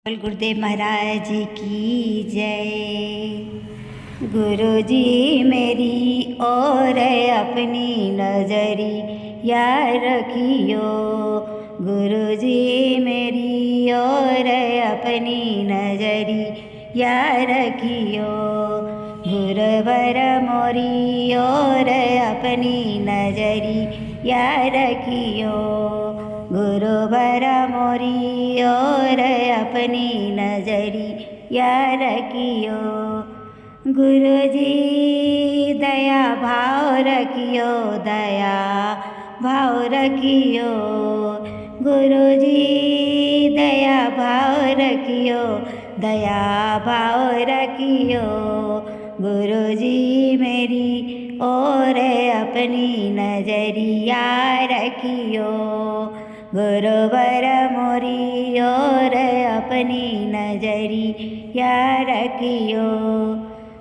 गुरुदेव महाराज की जय। गुरु जी मेरी और अपनी नजरिया रखियो। गुरु जी मेरी और अपनी नजरिया रखियो। गुरुवर मोरी और अपनी नजरिया रखियो। गुरुवर मोरी और अपनी नजरिया रखियो। गुरु जी दया भाव रखियो, दया भाव रखियो। गुरु जी दया भाव रखियो, दया भाव रखियो। गुरु जी मेरी और अपनी नजरिया रखियो। गुरुवर मोरी और अपनी नजरिया रखियो।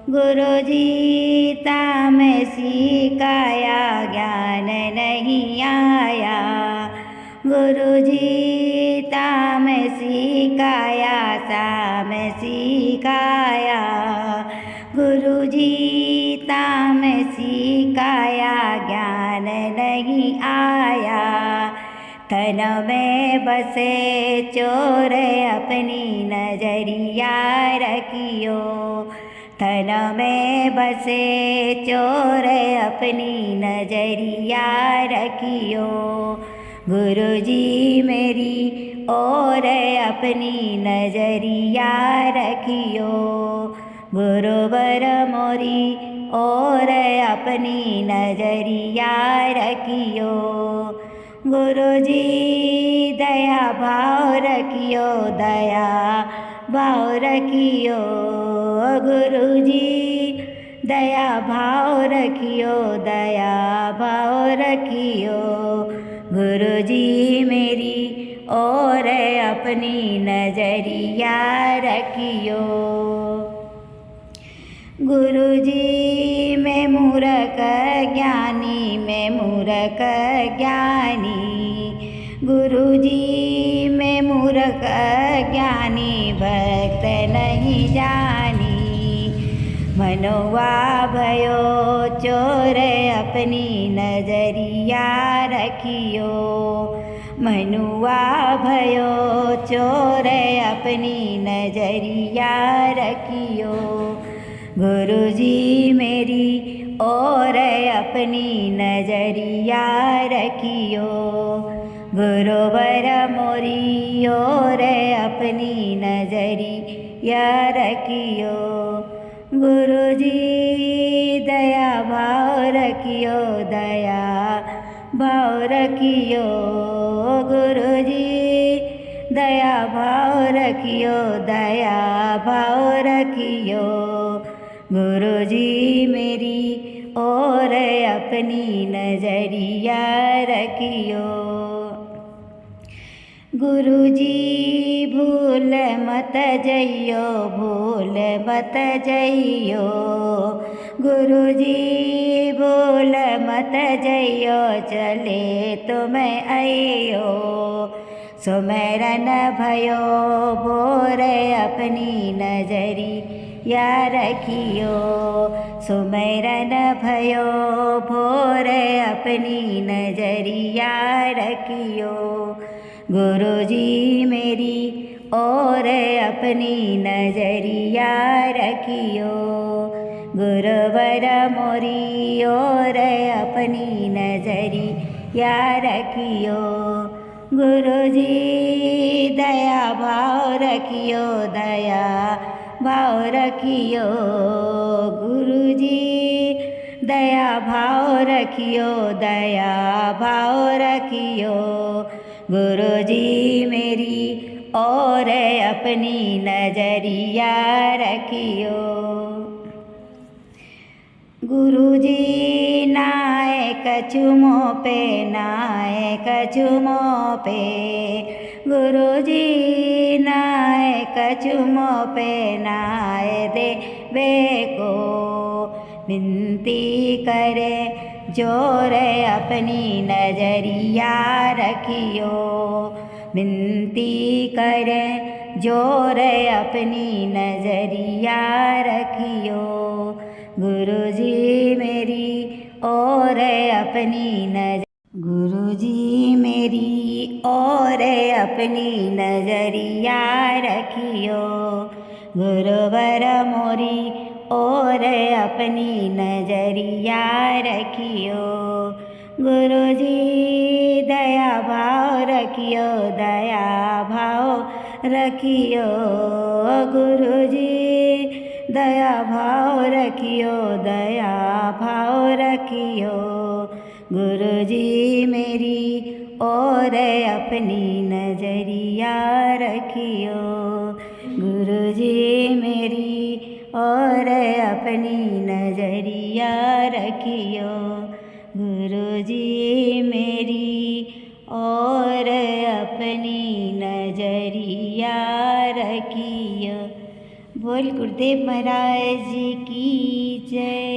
गुरु जी ताम सिखाया ज्ञान नहीं आया। गुरु जी ताम सिखाया साम सिखाया। गुरु जी ताम सिखाया ज्ञान नहीं आया। तन में बसे चोर अपनी नजरिया रखियो। तन में बसे चोर अपनी नजरिया रखियो। गुरु जी मेरी और अपनी नजरिया रखियो। गुरुवर मोरी और अपनी नजरिया रखियो। गुरु जी दया भाव रखियो, दया भाव रखियो। गुरु जी दया भाव रखियो, दया भाव रखियो। गुरु जी मेरी और अपनी नजरिया रखियो। गुरु जी मैं मूर्ख ज्ञानी, मैं मूर्ख ज्ञानी। गुरु जी मैं मूर्ख ज्ञानी, भक्त नहीं जानी। मनोवा भयो चोर अपनी नजरिया रखियो। मनुआ भयो चोर अपनी नजरिया रखियो। गुरु जी मेरी और अपनी नजरिया रखियो। गुरुवर मोरी और अपनी नजरिया रखियो। गुरु जी दया भाव रखियो, दया भाव रखियो। गुरु जी दया भाव रखियो, दया भाव रखियो। गुरु जी मेरी और अपनी नजरिया रखियो। गुरु जी भूल मत जइयो, भूल मत जइयो। गुरु जी भूल मत जइयो, चले तुम आइयो। सुमेरन भयो भोर अपनी नजरिया रखियो। सुमेरन भयो भोर अपनी नजरिया रखियो। गुरु जी मेरी और अपनी नजरिया रखियो। गुरुवर मोरी और अपनी नजरिया रखियो। गुरु जी दया भाव रखियो, दया भाव रखियो। गुरु जी दया भाव रखियो, दया भाव रखियो। गुरु जी मेरी और अपनी नजरिया रखियो। गुरु जी नाय कछुमो पे, नाय कछुमो पे। गुरु जी नाय कछुमो पे, नाय दे वे को विनती करे जोर अपनी नजरिया रखियो। विनती करे जोर अपनी नजरिया रखियो। गुरुजी मेरी और अपनी नजर, गुरुजी मेरी और अपनी नजरिया रखियो। गुरुवर मोरी और अपनी नजरिया रखियो। गुरुजी दया भाव रखियो, दया भाव रखियो। गुरुजी दया भाव रखियो, दया भाव रखियो। गुरुजी मेरी और अपनी नजरिया रखियो। गुरुजी मेरी और अपनी नजरिया रखियो। गुरुजी मेरी और अपनी नजरिया रखियो। बोल गुरुदेव महाराज की जय।